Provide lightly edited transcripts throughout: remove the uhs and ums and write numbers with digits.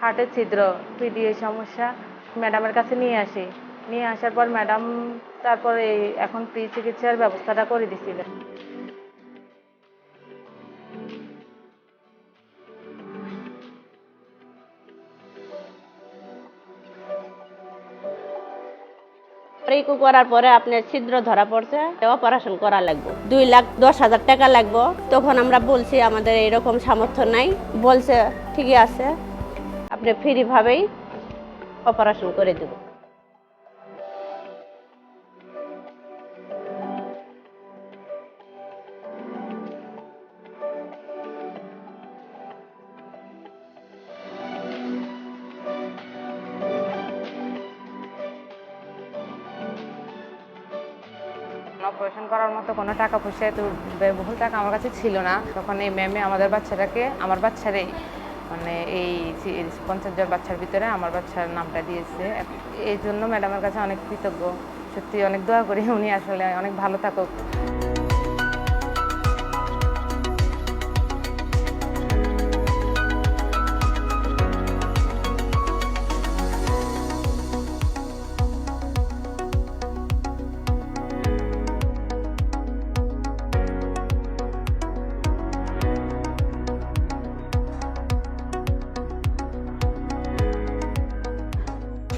হার্টের ছিদ্র, পিডিএ সমস্যা ম্যাডামের কাছে নিয়ে আসি। নিয়ে আসার পর ম্যাডাম তারপরে এখন ফ্রি চিকিৎসার ব্যবস্থাটা করে দিছিলেন। ইকো করার পরে আপনার ছিদ্র ধরা পড়ছে, অপারেশন করা লাগবে, 2,10,000 টাকা লাগবে। তখন আমরা বলছি আমাদের এরকম সামর্থ্য নাই, বলছে ঠিকই আছে, আপনি ফ্রি ভাবেই অপারেশন করে দেব। অপারেশন করার মতো কোনো টাকা পয়সা, এত ব্যয়বহুল টাকা আমার কাছে ছিল না। তখন এই ম্যামে আমাদের বাচ্চাটাকে, আমার বাচ্চারই মানে এই 50 জন বাচ্চার ভিতরে আমার বাচ্চার নামটা দিয়েছে। এই জন্য ম্যাডামের কাছে অনেক কৃতজ্ঞ, সত্যি অনেক দোয়া করি উনি আসলে অনেক ভালো থাকুক।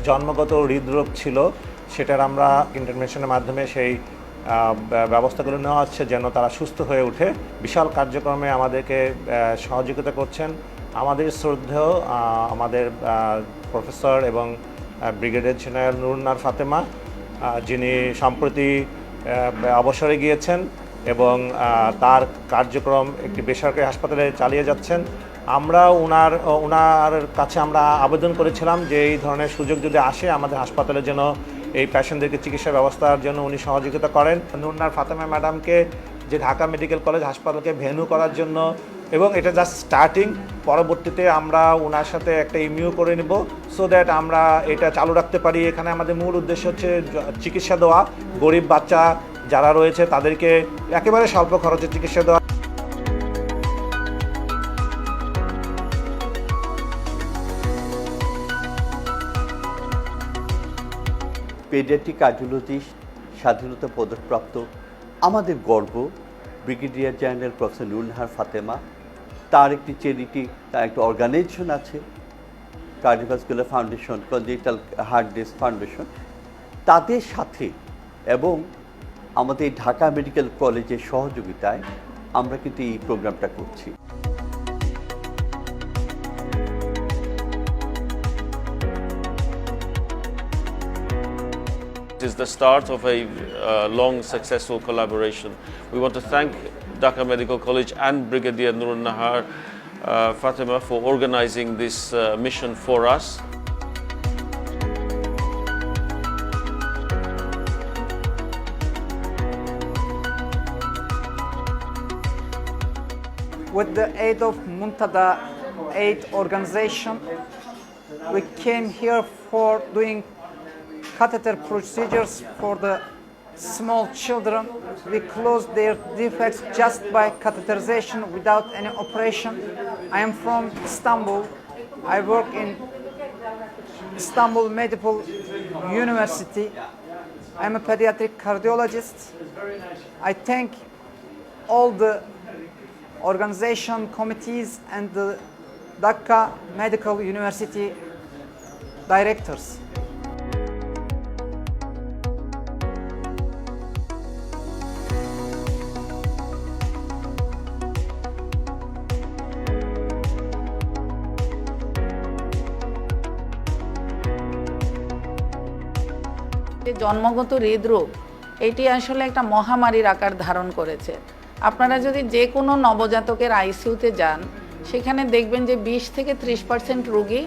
জন্মগত হৃদরোগ ছিল, সেটার আমরা ইন্টারভেনশনের মাধ্যমে সেই ব্যবস্থাগুলো নেওয়া হচ্ছে যেন তারা সুস্থ হয়ে ওঠে। বিশাল কার্যক্রমে আমাদেরকে সহযোগিতা করছেন আমাদের শ্রদ্ধেয় আমাদের প্রফেসর এবং ব্রিগেডিয়ার জেনারেল নুরুন্নাহার ফাতেমা, যিনি সম্প্রতি অবসরে গিয়েছেন এবং তার কার্যক্রম একটি বেসরকারি হাসপাতালে চালিয়ে যাচ্ছেন। আমরা ওনার কাছে আমরা আবেদন করেছিলাম যে এই ধরনের সুযোগ যদি আসে আমাদের হাসপাতালে যেন এই পেশেন্টদেরকে চিকিৎসা ব্যবস্থার জন্য উনি সহযোগিতা করেন। নুরুন্নাহার ফাতেমা ম্যাডামকে যে ঢাকা মেডিকেল কলেজ হাসপাতালকে ভেন্যু করার জন্য, এবং এটা জাস্ট স্টার্টিং, পরবর্তীতে আমরা ওনার সাথে একটা ইমিউ করে নেব সো দ্যাট আমরা এটা চালু রাখতে পারি। এখানে আমাদের মূল উদ্দেশ্য হচ্ছে চিকিৎসা দেওয়া, গরিব বাচ্চা যারা রয়েছে তাদেরকে একেবারে স্বল্প খরচে চিকিৎসা দেওয়া। পেডিয়াট্রিক কার্ডিওলজিস্ট, স্বাধীনতা পদকপ্রাপ্ত আমাদের গর্ব brigadier general professor Nurunnahar Fatema. তার একটি চ্যারিটি, তার একটা অর্গানাইজেশন আছে, cardiovascular foundation, congenital heart disease foundation. তাদের সাথে এবং আমাদের ঢাকা মেডিকেল কলেজের সহযোগিতায় আমরা কিন্তু এই প্রোগ্রামটা করছি। It is the start of a long, successful collaboration. We want to thank Dhaka Medical College and Brigadier Nurunnahar Fatima for organizing this mission for us. With the aid of Muntada aid organization, we came here for doing catheter procedures for the small children. We closed their defects just by catheterization without any operation. I am from Istanbul. I work in Istanbul Medical University. I'm a pediatric cardiologist. I thank all the organization committees and the Dhaka Medical University directors. জন্মগত হৃদরোগ এটি আসলে একটা মহামারীর আকার ধারণ করেছে। আপনারা যদি যে কোনো নবজাতকের আইসিইউতে যান, সেখানে দেখবেন যে 20 থেকে 30% রোগী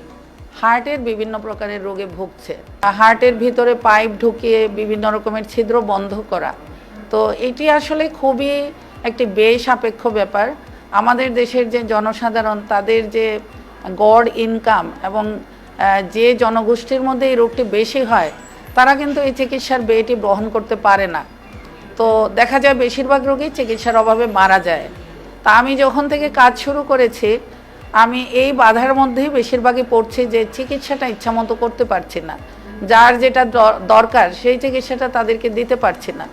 হার্টের বিভিন্ন প্রকারের রোগে ভুগছে। হার্টের ভিতরে পাইপ ঢুকিয়ে বিভিন্ন রকমের ছিদ্র বন্ধ করা, তো এটি আসলে খুবই একটি ব্যয়সাপেক্ষ ব্যাপার। আমাদের দেশের যে জনসাধারণ, তাদের যে গড় ইনকাম এবং যে জনগোষ্ঠীর মধ্যে এই রোগটি বেশি হয়, তারা কিন্তু এই চিকিৎসার ব্যয়টি বহন করতে পারে না। তো দেখা যায় বেশিরভাগ রোগী চিকিৎসার অভাবে মারা যায়। তা আমি যখন থেকে কাজ শুরু করেছি, আমি এই বাধার মধ্যেই বেশিরভাগই পড়ছি যে চিকিৎসাটা ইচ্ছামতো করতে পারছি না, যার যেটা দরকার সেই চিকিৎসাটা তাদেরকে দিতে পারছি না।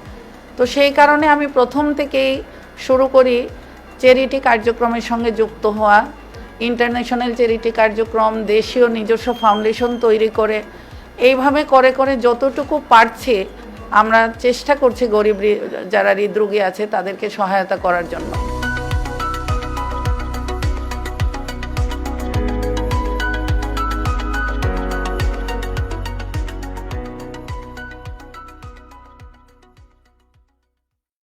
তো সেই কারণে আমি প্রথম থেকেই শুরু করি চ্যারিটি কার্যক্রমের সঙ্গে যুক্ত হওয়া, ইন্টারন্যাশনাল চ্যারিটি কার্যক্রম, দেশীয় নিজস্ব ফাউন্ডেশন তৈরি করে এইভাবে করে করে যতটুকু পারছি আমরা চেষ্টা করছি গরিব যারা হৃদরোগী আছে তাদেরকে সহায়তা করার জন্য।